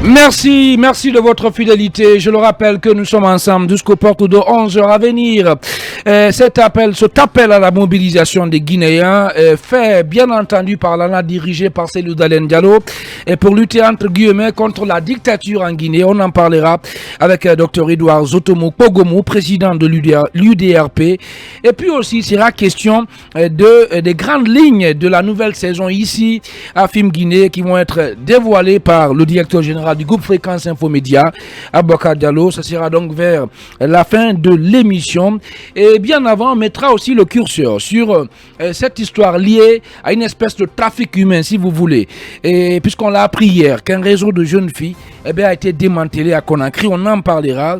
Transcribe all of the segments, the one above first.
Merci de votre fidélité. Je le rappelle que nous sommes ensemble jusqu'aux portes de 11h à venir. Cet appel à la mobilisation des Guinéens fait bien entendu par l'ANA dirigé par Cellou Dalein Diallo et pour lutter entre guillemets contre la dictature en Guinée. On en parlera avec Dr Edouard Zotomo Pogomou, président de l'UDRP. Et puis aussi, il sera question des grandes lignes de la nouvelle saison ici à FIM Guinée qui vont être dévoilées par le directeur général du groupe Fréquence Infomédia, Aboubacar Diallo. Ça sera donc vers la fin de l'émission. Et bien avant, on mettra aussi le curseur sur cette histoire liée à une espèce de trafic humain, si vous voulez. Et puisqu'on l'a appris hier, qu'un réseau de jeunes filles a été démantelé à Conakry, on en parlera,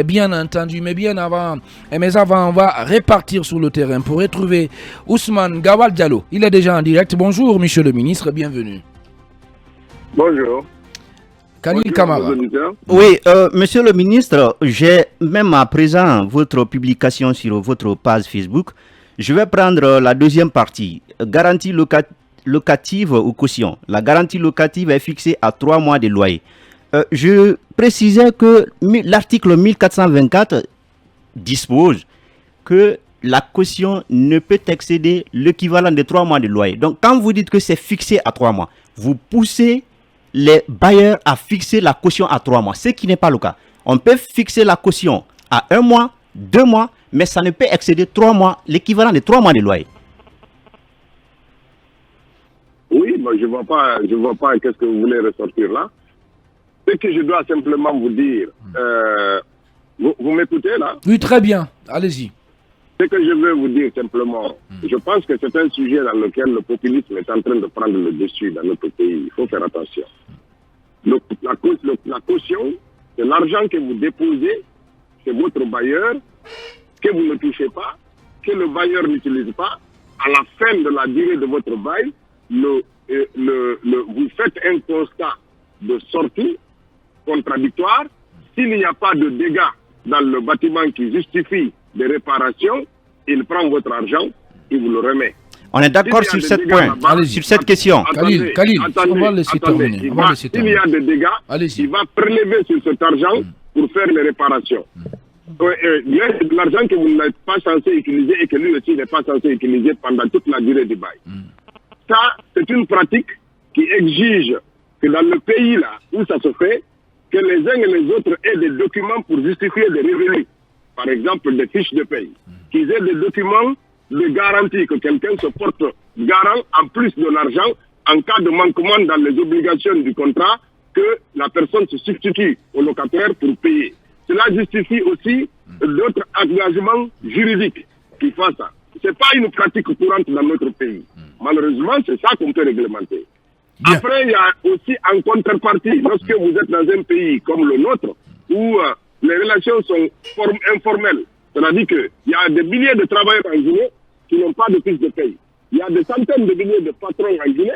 bien entendu. Mais avant, on va repartir sur le terrain pour retrouver Ousmane Gawal Diallo. Il est déjà en direct. Bonjour, monsieur le ministre, bienvenue. Bonjour. Khalil Kamara. Oui, monsieur le ministre, j'ai même à présent votre publication sur votre page Facebook. Je vais prendre la deuxième partie. Garantie locative ou caution. La garantie locative est fixée à 3 mois de loyer. Je précisais que l'article 1424 dispose que la caution ne peut excéder l'équivalent de 3 mois de loyer. Donc, quand vous dites que c'est fixé à 3 mois, vous poussez les bailleurs à fixer la caution à 3 mois, ce qui n'est pas le cas. On peut fixer la caution à 1 mois, 2 mois, mais ça ne peut excéder 3 mois, l'équivalent de 3 mois de loyer. Oui, moi je vois pas qu'est-ce que vous voulez ressortir là. Ce que je dois simplement vous dire, vous m'écoutez là? Oui, très bien, allez-y. Ce que je veux vous dire simplement, je pense que c'est un sujet dans lequel le populisme est en train de prendre le dessus dans notre pays. Il faut faire attention. La caution, c'est l'argent que vous déposez chez votre bailleur, que vous ne touchez pas, que le bailleur n'utilise pas. À la fin de la durée de votre bail, vous faites un constat de sortie contradictoire. S'il n'y a pas de dégâts dans le bâtiment qui justifie des réparations, il prend votre argent et vous le remet. On est d'accord sur cette point, sur cette question. Khalil, on va laisser terminer. S'il y a des dégâts, il va prélever sur cet argent pour faire les réparations. Il y a de l'argent que vous n'êtes pas censé utiliser et que lui aussi n'est pas censé utiliser pendant toute la durée du bail. Ça, c'est une pratique qui exige que dans le pays là où ça se fait, que les uns et les autres aient des documents pour justifier des revenus. Par exemple, des fiches de paye. Qu'ils aient des documents de garantie, que quelqu'un se porte garant en plus de l'argent en cas de manquement dans les obligations du contrat, que la personne se substitue au locataire pour payer. Cela justifie aussi d'autres engagements juridiques qui font ça. Ce n'est pas une pratique courante dans notre pays. Malheureusement, c'est ça qu'on peut réglementer. Bien. Après, il y a aussi en contrepartie, lorsque vous êtes dans un pays comme le nôtre, où les relations sont informelles, c'est-à-dire qu'il y a des milliers de travailleurs en Guinée qui n'ont pas de fiche de paye. Il y a des centaines de milliers de patrons en Guinée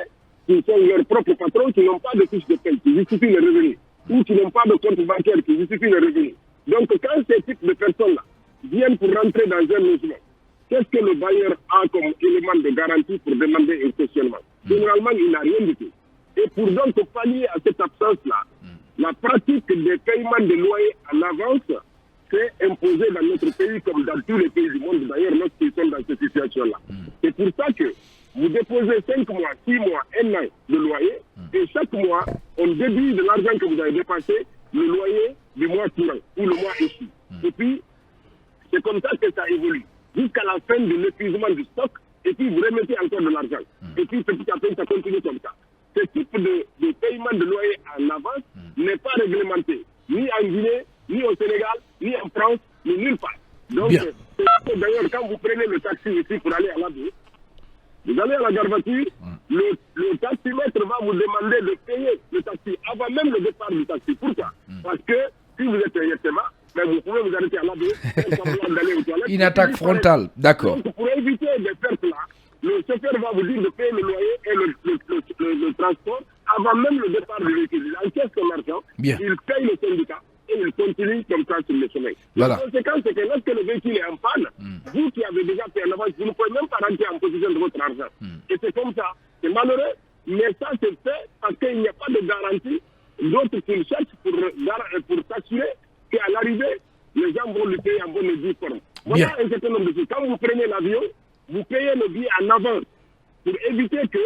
qui sont leurs propres patrons qui n'ont pas de fiche de paye, qui justifient les revenus, ou qui n'ont pas de compte bancaire qui justifie les revenus. Donc quand ces types de personnes-là viennent pour rentrer dans un logement, qu'est-ce que le bailleur a comme élément de garantie pour demander un cautionnement? Généralement, il n'a rien du tout. Et pour donc pallier à cette absence-là, la pratique des paiements de loyers en avance s'est imposée dans notre pays comme dans tous les pays du monde, d'ailleurs, lorsqu'ils sont dans cette situation-là. C'est pour ça que vous déposez 5 mois, 6 mois, 1 an de loyer, et chaque mois, on déduit de l'argent que vous avez dépassé le loyer du mois courant ou le mois échu. Et puis, c'est comme ça que ça évolue, jusqu'à la fin de l'épuisement du stock, et puis vous remettez encore de l'argent. Et puis petit à petit, ça continue comme ça. Ce type de paiement de loyer en avance n'est pas réglementé, ni en Guinée, ni au Sénégal, ni en France, ni nulle part. Donc, d'ailleurs, quand vous prenez le taxi ici pour aller à la ville, vous allez à la gare voiture, le taximètre va vous demander de payer le taxi avant même le départ du taxi. Pourquoi? Parce que si vous êtes un mais vous pouvez vous arrêter à la ville, d'aller aux toilettes. Une attaque frontale, d'accord. Donc, pour éviter des pertes là, le chauffeur va vous dire de payer le loyer et le transport avant même le départ du véhicule. Il encaisse son argent, il paye le syndicat et il continue comme ça sur le chemin. Voilà. La conséquence, c'est que lorsque le véhicule est en panne, vous qui avez déjà payé en avance, vous ne pouvez même pas rentrer en possession de votre argent. Et c'est comme ça. C'est malheureux, mais ça c'est fait parce qu'il n'y a pas de garantie d'autres qu'il cherche pour s'assurer qu'à l'arrivée, les gens vont le payer en bonne et due forme. Voilà un certain nombre de choses. Quand vous prenez l'avion, vous payez le billet en avance pour éviter que,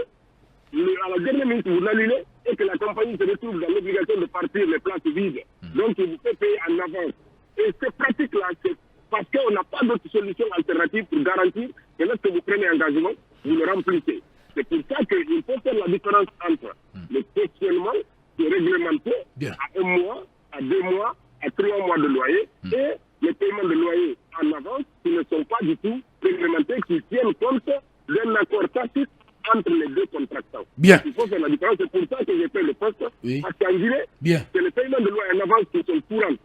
à la dernière minute, vous l'annulez et que la compagnie se retrouve dans l'obligation de partir les places vides. Donc, il vous fait payer en avance. Et cette pratique-là, c'est parce qu'on n'a pas d'autre solution alternative pour garantir que lorsque vous prenez engagement, vous le remplissez. C'est pour ça qu'il faut faire la différence entre le questionnement qui est réglementé à 1 mois, à 2 mois, à 3 mois de loyer et les paiements de loyer en avance qui ne sont pas du tout réglementés, qui tiennent compte d'un accord tacite entre les deux contractants. Bien. Il faut faire la différence. C'est pour ça que j'ai fait le poste. Parce qu'en Guinée, c'est les paiements de loyer en avance qui sont courants.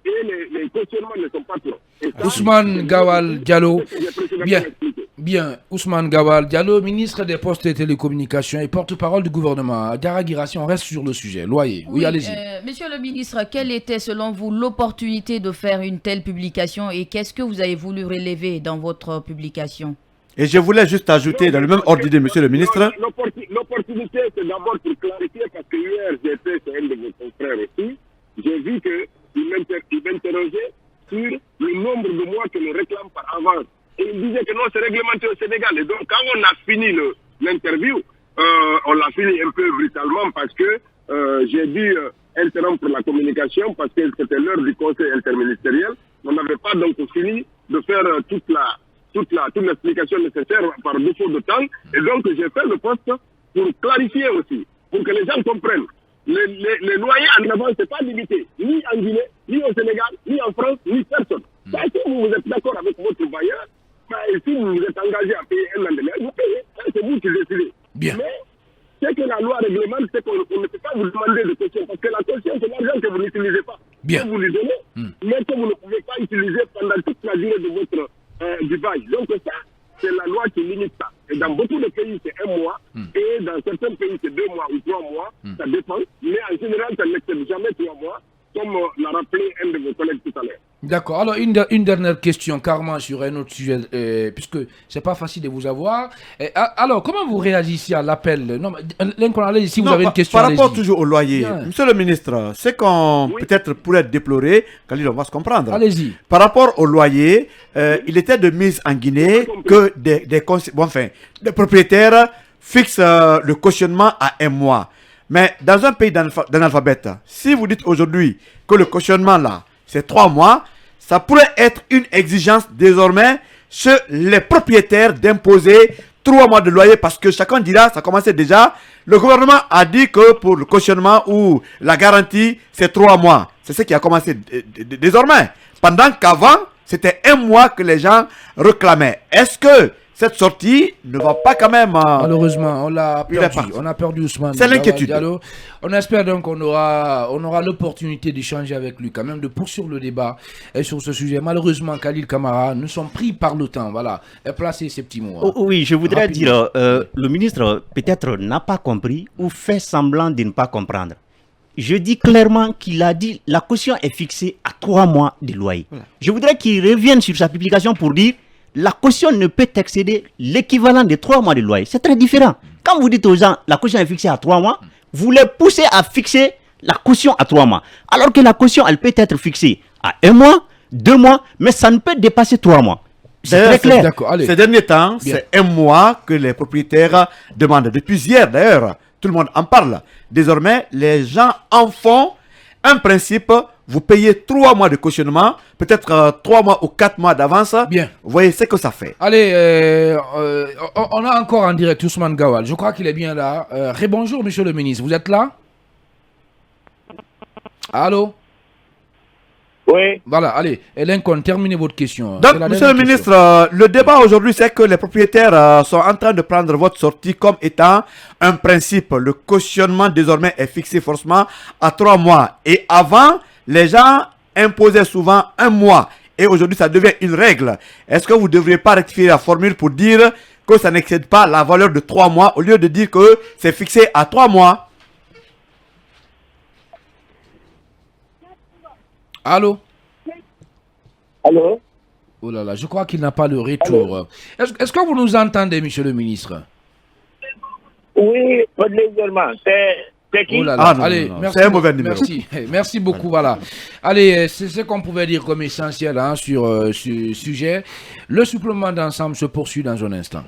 Et les cautionnements ne sont pas courants. Ousmane Gawal Diallo. Bien. Ousmane Gawal Diallo, ministre des Postes et Télécommunications et porte-parole du gouvernement. Diarra Guirassy, on reste sur le sujet. Loyer. Oui, allez-y. Monsieur le ministre, quelle était selon vous l'opportunité de faire une telle publication et qu'est-ce que vous avez voulu relever dans votre publication? Et je voulais juste ajouter dans le même ordre d'idée, monsieur le ministre. L'opportunité, c'est d'abord pour clarifier, parce que hier, j'étais chez un de vos confrères aussi. J'ai vu qu'il m'interrogeait sur le nombre de mois que l'on réclame par avance. Et il disait que non, c'est réglementé au Sénégal. Et donc, quand on a fini l'interview, on l'a fini un peu brutalement parce que j'ai dû interrompre la communication parce que c'était l'heure du conseil interministériel. On n'avait pas donc fini de faire toute l'explication nécessaire par défaut de temps. Et donc, j'ai fait le poste pour clarifier aussi, pour que les gens comprennent. Les loyers en avance, ce n'est pas limité, ni en Guinée, ni au Sénégal, ni en France, ni personne. Si vous êtes d'accord avec votre bailleur, si vous êtes engagé à payer un an de l'air, vous payez. C'est vous qui décidez. Bien. Mais ce que la loi réglemente, c'est qu'on ne peut pas vous demander de caution, parce que la caution, c'est l'argent que vous n'utilisez pas. Bien. Que vous lui donnez, mais que vous ne pouvez pas utiliser pendant toute la durée de votre du bail. Donc ça, c'est la loi qui limite ça. Et dans beaucoup de pays, c'est 1 mois. Et dans certains pays, c'est 2 mois ou 3 mois. Ça dépend. Mais en général, ça n'excède jamais 3 mois, comme l'a rappelé un de vos collègues tout à l'heure. D'accord. Alors, une dernière question, carrément sur un autre sujet, puisque c'est pas facile de vous avoir. Alors, comment vous réagissez à l'appel? Non, si vous avez une question. Par rapport toujours au loyer, monsieur le ministre, c'est qu'on peut-être pourrait déplorer, quand on va se comprendre. Allez-y. Par rapport au loyer, il était de mise en Guinée que des propriétaires fixent le cautionnement à 1 mois. Mais dans un pays d'analphabètes, si vous dites aujourd'hui que le cautionnement là, c'est 3 mois, ça pourrait être une exigence désormais chez les propriétaires d'imposer 3 mois de loyer parce que chacun dira, ça commençait déjà. Le gouvernement a dit que pour le cautionnement ou la garantie, c'est 3 mois. C'est ce qui a commencé désormais. Pendant qu'avant, c'était 1 mois que les gens réclamaient. Est-ce que cette sortie ne va pas quand même... Malheureusement, on l'a perdu. On a perdu Ousmane. C'est l'inquiétude. On espère donc qu'on aura l'opportunité d'échanger avec lui, quand même, de poursuivre le débat sur ce sujet. Malheureusement, Khalil Camara, nous sommes pris par le temps. Voilà, placez ces petits mots. Oui, je voudrais dire, le ministre peut-être n'a pas compris ou fait semblant de ne pas comprendre. Je dis clairement qu'il a dit la caution est fixée à 3 mois de loyer. Voilà. Je voudrais qu'il revienne sur sa publication pour dire la caution ne peut excéder l'équivalent de 3 mois de loyer. C'est très différent. Quand vous dites aux gens la caution est fixée à 3 mois, vous les poussez à fixer la caution à 3 mois. Alors que la caution, elle peut être fixée à 1 mois, 2 mois, mais ça ne peut dépasser 3 mois. C'est très clair. Ces derniers temps, c'est 1 mois que les propriétaires demandent. Depuis hier d'ailleurs, tout le monde en parle. Désormais, les gens en font un principe. Vous payez 3 mois de cautionnement, peut-être 3 mois ou 4 mois d'avance. Bien. Vous voyez ce que ça fait. Allez, on a encore en direct Ousmane Gawal. Je crois qu'il est bien là. Rebonjour, monsieur le ministre. Vous êtes là? Allô? Oui. Voilà, allez. Lincoln, terminez votre question. Donc, monsieur le ministre, le débat aujourd'hui, c'est que les propriétaires sont en train de prendre votre sortie comme étant un principe. Le cautionnement, désormais, est fixé forcément à 3 mois. Et avant, les gens imposaient souvent 1 mois. Et aujourd'hui, ça devient une règle. Est-ce que vous ne devriez pas rectifier la formule pour dire que ça n'excède pas la valeur de 3 mois au lieu de dire que c'est fixé à 3 mois? Allô? Allô? Oh là là, je crois qu'il n'a pas le retour. Est-ce que vous nous entendez, monsieur le ministre? Oui, pas légalement. C'est C'est qui? Oh là là. Non, Allez, non, non. merci, C'est un mauvais numéro. Merci beaucoup, voilà. Allez, c'est ce qu'on pouvait dire comme essentiel hein, sur ce sujet. Le supplément d'ensemble se poursuit dans un instant.